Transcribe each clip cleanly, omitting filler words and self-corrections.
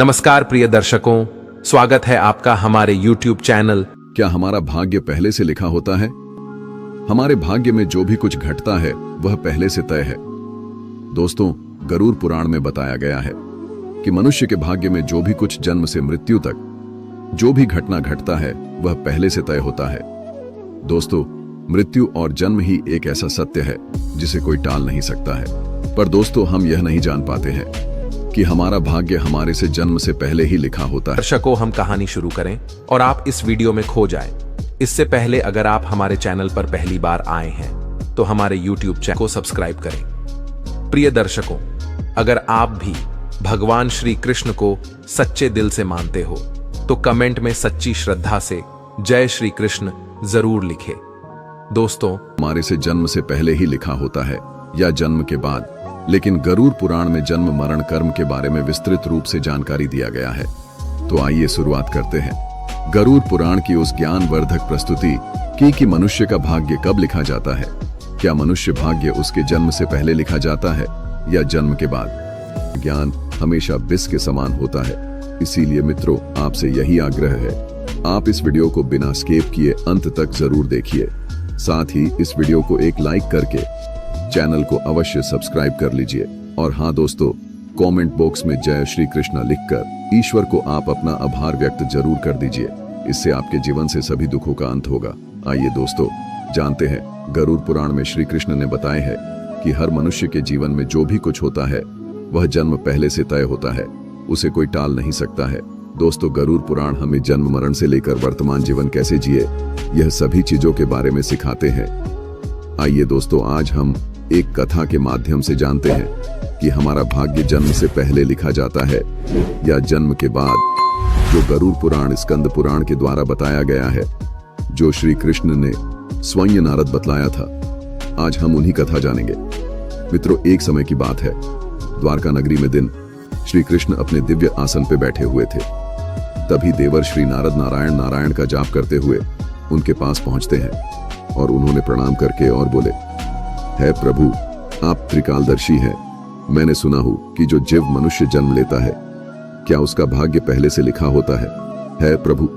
नमस्कार प्रिय दर्शकों, स्वागत है आपका हमारे YouTube चैनल। क्या हमारा भाग्य पहले से लिखा होता है? हमारे भाग्य में जो भी कुछ घटता है वह पहले से तय है। दोस्तों, गरुड़ पुराण में बताया गया है कि मनुष्य के भाग्य में जो भी कुछ जन्म से मृत्यु तक जो भी घटना घटता है वह पहले से तय होता है। दोस्तों, मृत्यु और जन्म ही एक ऐसा सत्य है जिसे कोई टाल नहीं सकता है। पर दोस्तों, हम यह नहीं जान पाते हैं कि हमारा भाग्य हमारे से जन्म से पहले ही लिखा होता है। दर्शकों, हम कहानी शुरू करें और आप इस वीडियो में खो जाएं। इससे पहले अगर आप हमारे चैनल पर पहली बार आए हैं तो हमारे YouTube चैनल को सब्सक्राइब करें। प्रिय दर्शकों, अगर आप भी भगवान श्री कृष्ण को सच्चे दिल से मानते हो तो कमेंट में सच्ची श्रद्धा से जय श्री कृष्ण जरूर लिखें। दोस्तों, हमारे से जन्म से पहले ही लिखा होता है या जन्म के बाद, लेकिन गरुड़ पुराण में जन्म मरण कर्म के बारे में विस्तृत रूप से जानकारी दिया गया है। तो आइए शुरुआत करते हैं गरुड़ पुराण की उस ज्ञानवर्धक प्रस्तुति की कि मनुष्य का भाग्य कब लिखा जाता है। क्या मनुष्य भाग्य उसके जन्म से पहले लिखा जाता है या जन्म के बाद? ज्ञान हमेशा विष के समान होता है, इसीलिए मित्रों, आपसे यही आग्रह है, आप इस वीडियो को बिना स्किप किए अंत तक जरूर देखिए। साथ ही इस वीडियो को एक लाइक करके चैनल को अवश्य सब्सक्राइब कर लीजिए। और हाँ दोस्तों, कमेंट बॉक्स में जय श्री कृष्ण लिखकर ईश्वर को आप अपना आभार व्यक्त जरूर कर दीजिए। इससे आपके जीवन से सभी दुखों का अंत होगा। आइए दोस्तों, जानते हैं गरुड़ पुराण में श्री कृष्ण ने बताया है कि हर मनुष्य के जीवन में जो भी कुछ होता है वह जन्म पहले से तय होता है, उसे कोई टाल नहीं सकता है। दोस्तों, गरुड़ पुराण हमें जन्म मरण से लेकर वर्तमान जीवन कैसे जिए यह सभी चीजों के बारे में सिखाते हैं। आइए दोस्तों, आज हम एक कथा के माध्यम से जानते हैं कि हमारा भाग्य जन्म से पहले लिखा जाता है या जन्म के बाद, जो गरुड़ पुराण स्कंद पुराण के द्वारा बताया गया है, जो श्री कृष्ण ने स्वयं नारद बतलाया था। आज हम उन्हीं कथा जानेंगे। मित्रों, एक समय की बात है, द्वारका नगरी में दिन श्री कृष्ण अपने दिव्य आसन पे बैठे हुए थे। तभी देवर श्री नारद नारायण नारायण का जाप करते हुए उनके पास पहुंचते हैं और उन्होंने प्रणाम करके और बोले, है प्रभु, आप त्रिकालदर्शी हैं। मैंने सुना हूं कि जो जीव मनुष्य जन्म लेता है, क्या उसका भाग्य पहले से लिखा होता है? है प्रभु,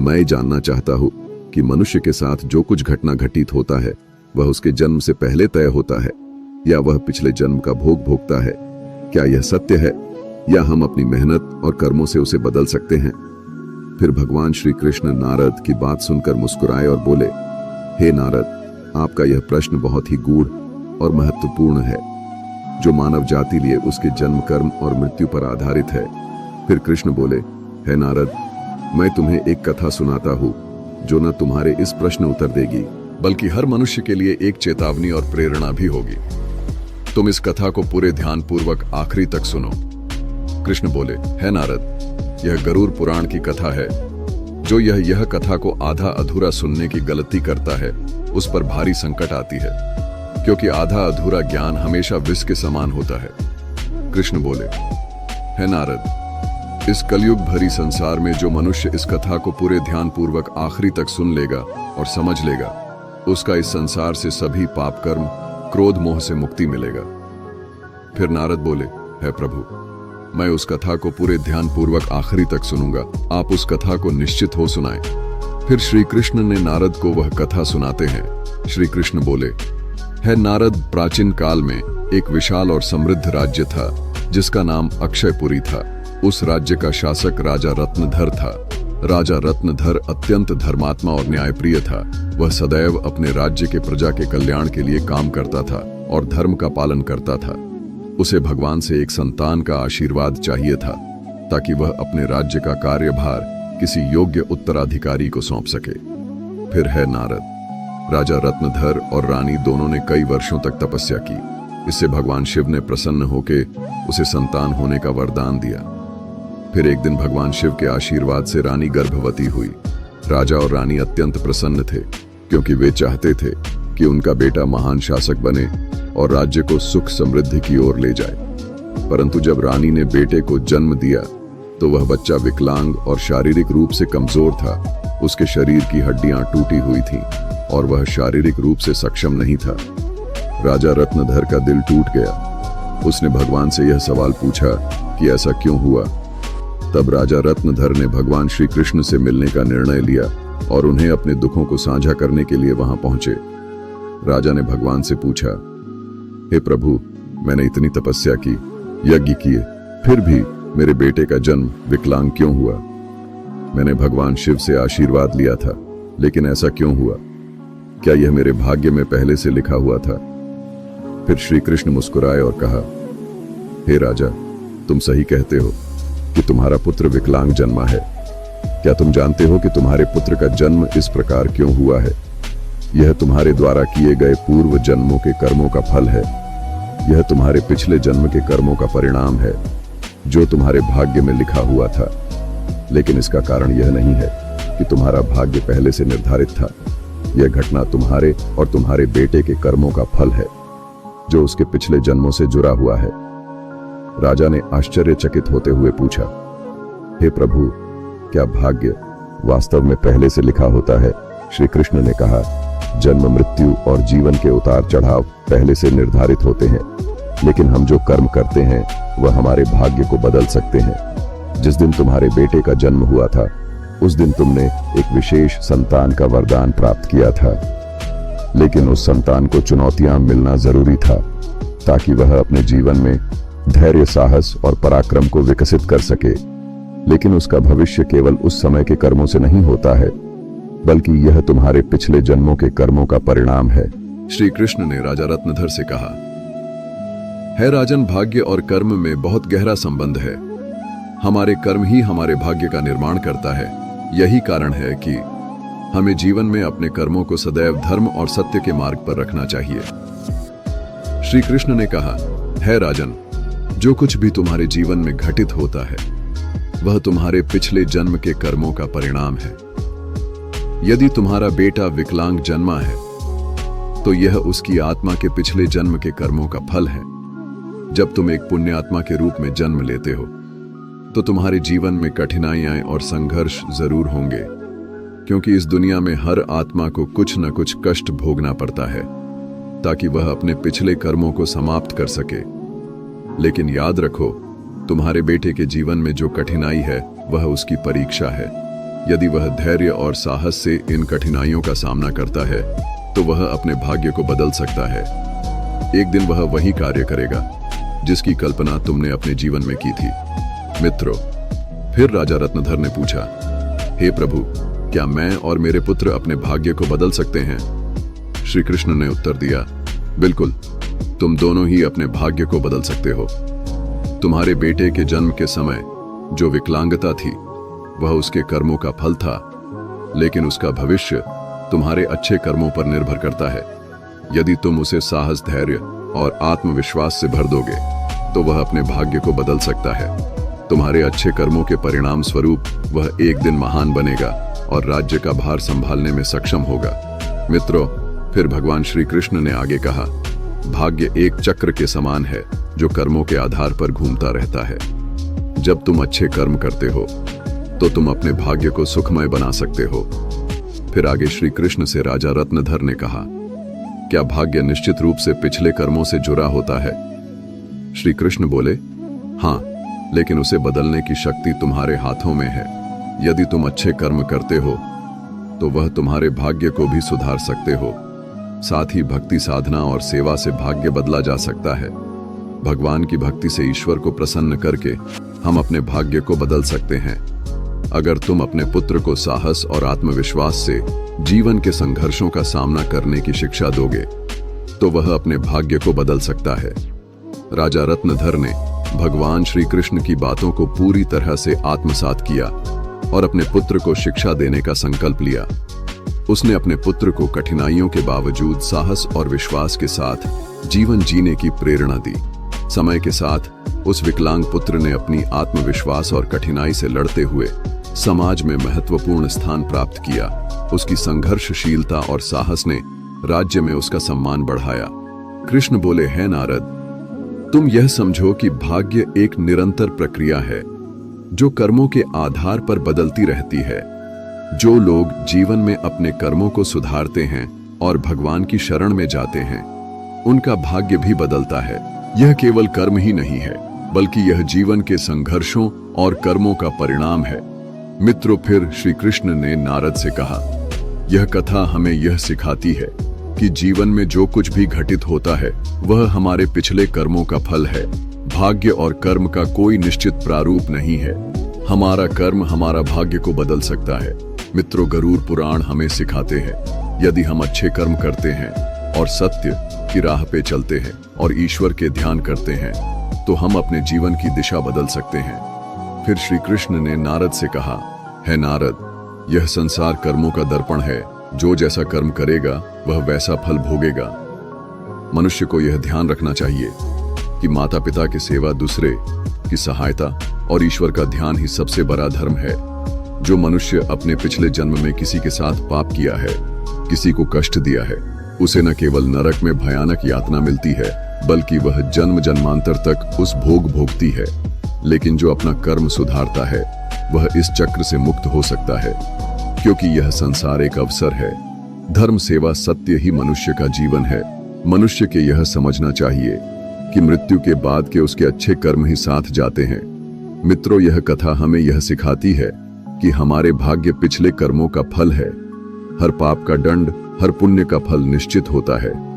मैं जानना चाहता हूं कि मनुष्य के साथ जो कुछ घटना घटित होता है वह उसके जन्म से पहले तय होता है या वह पिछले जन्म का भोग भोगता है? क्या यह सत्य है या हम अपनी मेहनत और कर्मों से उसे बदल सकते हैं? फिर भगवान श्री कृष्ण नारद की बात सुनकर मुस्कुराए और बोले, हे नारद, आपका यह प्रश्न बहुत ही गूढ़ और महत्वपूर्ण है, जो मानव जाति लिए उसके जन्म कर्म और मृत्यु पर आधारित है। फिर कृष्ण बोले, हे नारद, मैं तुम्हें एक कथा सुनाता हूँ जो न तुम्हारे इस प्रश्न उत्तर देगी, बल्कि हर मनुष्य के लिए एक चेतावनी और प्रेरणा भी होगी। तुम इस कथा को पूरे ध्यान पूर्वक आखिरी तक सुनो। कृष्ण बोले, हे नारद, यह गरुड़ पुराण की कथा है। जो यह कथा को आधा अधूरा सुनने की गलती करता है उस पर भारी संकट आती है, क्योंकि आधा अधूरा ज्ञान हमेशा विष के समान होता है। कृष्ण बोले, हे नारद, इस कलयुग भरी संसार में जो मनुष्य इस कथा को पूरे ध्यान पूर्वक आखिरी तक सुन लेगा और समझ लेगा, उसका इस संसार से सभी पाप कर्म क्रोध मोह से मुक्ति मिलेगा। फिर नारद बोले, हे प्रभु, मैं उस कथा को पूरे ध्यान पूर्वक आखिरी तक सुनूंगा, आप उस कथा को निश्चित हो सुनाएं। फिर श्री कृष्ण ने नारद को वह कथा सुनाते हैं। श्री कृष्ण बोले, है नारद, प्राचीन काल में एक विशाल और समृद्ध राज्य था जिसका नाम अक्षयपुरी था। उस राज्य का शासक राजा रत्नधर था। राजा रत्नधर अत्यंत धर्मात्मा और न्यायप्रिय था। वह सदैव अपने राज्य के प्रजा के कल्याण के लिए काम करता था और धर्म का पालन करता था। उसे भगवान से एक संतान का आशीर्वाद चाहिए था ताकि वह अपने राज्य का कार्यभार किसी योग्य उत्तराधिकारी को सौंप सके। फिर है नारद, राजा रत्नधर और रानी दोनों ने कई वर्षों तक तपस्या की। इससे भगवान शिव ने प्रसन्न होकर उसे संतान होने का वरदान दिया। फिर एक दिन भगवान शिव के आशीर्वाद से रानी गर्भवती हुई। राजा और रानी अत्यंत प्रसन्न थे, क्योंकि वे चाहते थे कि उनका बेटा महान शासक बने और राज्य को सुख समृद्धि की ओर ले जाए। परंतु जब रानी ने बेटे को जन्म दिया तो वह बच्चा विकलांग और शारीरिक रूप से कमजोर था। उसके शरीर की हड्डियां टूटी हुई थीं और वह शारीरिक रूप से सक्षम नहीं था। राजा रत्नधर का दिल टूट गया। उसने भगवान से यह सवाल पूछा कि ऐसा क्यों हुआ। तब राजा रत्नधर ने भगवान श्री कृष्ण से मिलने का निर्णय लिया और उन्हें अपने दुखों को साझा करने के लिए वहां पहुंचे। राजा ने भगवान से पूछा, हे प्रभु, मैंने इतनी तपस्या की, यज्ञ किए, फिर भी मेरे बेटे का जन्म विकलांग क्यों हुआ? मैंने भगवान शिव से आशीर्वाद लिया था, लेकिन ऐसा क्यों हुआ? क्या यह मेरे भाग्य में पहले से लिखा हुआ था? फिर श्री कृष्ण मुस्कुराए और कहा, हे राजा, तुम सही कहते हो कि तुम्हारा पुत्र विकलांग जन्मा है। क्या तुम जानते हो कि तुम्हारे पुत्र का जन्म इस प्रकार क्यों हुआ है? यह तुम्हारे द्वारा किए गए पूर्व जन्मों के कर्मों का फल है। यह तुम्हारे पिछले जन्म के कर्मों का परिणाम है, जो तुम्हारे भाग्य में लिखा हुआ था। लेकिन इसका कारण यह नहीं है कि तुम्हारा भाग्य पहले से निर्धारित था। यह घटना तुम्हारे और तुम्हारे बेटे के कर्मों का फल है, जो उसके पिछले जन्मों से जुड़ा हुआ है। राजा ने आश्चर्यचकित होते हुए पूछा, हे प्रभु, क्या भाग्य वास्तव में पहले से लिखा होता है? श्री कृष्ण ने कहा, जन्म, मृत्यु और जीवन के उतार चढ़ाव पहले से निर्धारित होते हैं, लेकिन हम जो कर्म करते हैं वह हमारे भाग्य को बदल सकते हैं। जिस दिन तुम्हारे बेटे का जन्म हुआ था, उस दिन तुमने एक विशेष संतान का वरदान प्राप्त किया था, लेकिन उस संतान को चुनौतियां मिलना जरूरी था ताकि वह अपने जीवन में धैर्य, साहस और पराक्रम को विकसित कर सके। लेकिन उसका भविष्य केवल उस समय के कर्मों से नहीं होता है, बल्कि यह तुम्हारे पिछले जन्मों के कर्मों का परिणाम है। श्री कृष्ण ने राजा रत्नधर से कहा, है राजन, भाग्य और कर्म में बहुत गहरा संबंध है। हमारे कर्म ही हमारे भाग्य का निर्माण करता है। यही कारण है कि हमें जीवन में अपने कर्मों को सदैव धर्म और सत्य के मार्ग पर रखना चाहिए। श्री कृष्ण ने कहा, है राजन, जो कुछ भी तुम्हारे जीवन में घटित होता है वह तुम्हारे पिछले जन्म के कर्मों का परिणाम है। यदि तुम्हारा बेटा विकलांग जन्मा है तो यह उसकी आत्मा के पिछले जन्म के कर्मों का फल है। जब तुम एक पुण्यात्मा के रूप में जन्म लेते हो तो तुम्हारे जीवन में कठिनाइयां और संघर्ष जरूर होंगे, क्योंकि इस दुनिया में हर आत्मा को कुछ न कुछ कष्ट भोगना पड़ता है ताकि वह अपने पिछले कर्मों को समाप्त कर सके। लेकिन याद रखो, तुम्हारे बेटे के जीवन में जो कठिनाई है वह उसकी परीक्षा है। यदि वह धैर्य और साहस से इन कठिनाइयों का सामना करता है तो वह अपने भाग्य को बदल सकता है। एक दिन वह वही कार्य करेगा जिसकी कल्पना तुमने अपने जीवन में की थी। मित्रों, फिर राजा रत्नधर ने पूछा, हे प्रभु, क्या मैं और मेरे पुत्र अपने भाग्य को बदल सकते हैं? श्री कृष्ण ने उत्तर दिया, बिल्कुल, तुम दोनों ही अपने भाग्य को बदल सकते हो। तुम्हारे बेटे के जन्म के समय जो विकलांगता थी वह उसके कर्मों का फल था, लेकिन उसका भविष्य तुम्हारे अच्छे कर्मों पर निर्भर करता है। यदि तुम उसे साहस, धैर्य और आत्मविश्वास से भर दोगे तो वह अपने भाग्य को बदल सकता है। तुम्हारे अच्छे कर्मों के परिणाम स्वरूप वह एक दिन महान बनेगा और राज्य का भार संभालने में सक्षम होगा। मित्रों, फिर भगवान श्री कृष्ण ने आगे कहा, भाग्य एक चक्र के समान है जो कर्मों के आधार पर घूमता रहता है। जब तुम अच्छे कर्म करते हो तो तुम अपने भाग्य को सुखमय बना सकते हो। फिर आगे श्री कृष्ण से राजा रत्नधर ने कहा, क्या भाग्य निश्चित रूप से पिछले कर्मों से जुड़ा होता है? श्री कृष्ण बोले, हाँ, लेकिन उसे बदलने की शक्ति तुम्हारे हाथों में है। यदि तुम अच्छे कर्म करते हो तो वह तुम्हारे भाग्य को भी सुधार सकते हो। साथ ही भक्ति, साधना और सेवा से भाग्य बदला जा सकता है। भगवान की भक्ति से ईश्वर को प्रसन्न करके हम अपने भाग्य को बदल सकते हैं। अगर तुम अपने पुत्र को साहस और आत्मविश्वास से जीवन के संघर्षों का सामना करने की शिक्षा दोगे तो वह अपने भाग्य को बदल सकता है। राजा रत्नधर ने भगवान श्री कृष्ण की बातों को पूरी तरह से आत्मसात किया और अपने पुत्र को शिक्षा देने का संकल्प लिया। उसने अपने पुत्र को कठिनाइयों के बावजूद साहस और विश्वास के साथ जीवन जीने की प्रेरणा दी। समय के साथ उस विकलांग पुत्र ने अपनी आत्मविश्वास और कठिनाई से लड़ते हुए समाज में महत्वपूर्ण स्थान प्राप्त किया। उसकी संघर्षशीलता और साहस ने राज्य में उसका सम्मान बढ़ाया। कृष्ण बोले, है नारद, तुम यह समझो कि भाग्य एक निरंतर प्रक्रिया है जो कर्मों के आधार पर बदलती रहती है। जो लोग जीवन में अपने कर्मों को सुधारते हैं और भगवान की शरण में जाते हैं, उनका भाग्य भी बदलता है। यह केवल कर्म ही नहीं है, बल्कि यह जीवन के संघर्षों और कर्मों का परिणाम है। मित्रों, फिर श्री कृष्ण ने नारद से कहा, यह कथा हमें यह सिखाती है कि जीवन में जो कुछ भी घटित होता है वह हमारे पिछले कर्मों का फल है। भाग्य और कर्म का कोई निश्चित प्रारूप नहीं है। हमारा कर्म हमारा भाग्य को बदल सकता है। मित्रों, गरुड़ पुराण हमें सिखाते हैं, यदि हम अच्छे कर्म करते हैं और सत्य की राह पे चलते हैं और ईश्वर के ध्यान करते हैं तो हम अपने जीवन की दिशा बदल सकते हैं। फिर श्री कृष्ण ने नारद से कहा, है नारद, यह संसार कर्मों का दर्पण है। जो जैसा कर्म करेगा वह वैसा फल भोगेगा। मनुष्य को यह ध्यान रखना चाहिए कि माता पिता की सेवा, दूसरे की सहायता और ईश्वर का ध्यान ही सबसे बड़ा धर्म है। जो मनुष्य अपने पिछले जन्म में किसी के साथ पाप किया है, किसी को कष्ट दिया है, उसे न केवल नरक में भयानक यातना मिलती है बल्कि वह जन्म जन्मांतर तक उस भोग भोगती है। लेकिन जो अपना कर्म सुधारता है वह इस चक्र से मुक्त हो सकता है, क्योंकि यह संसार एक अवसर है। धर्म, सेवा, सत्य ही मनुष्य का जीवन है। मनुष्य के यह समझना चाहिए कि मृत्यु के बाद के उसके अच्छे कर्म ही साथ जाते हैं। मित्रों, यह कथा हमें यह सिखाती है कि हमारे भाग्य पिछले कर्मों का फल है। हर पाप का दंड, हर पुण्य का फल निश्चित होता है।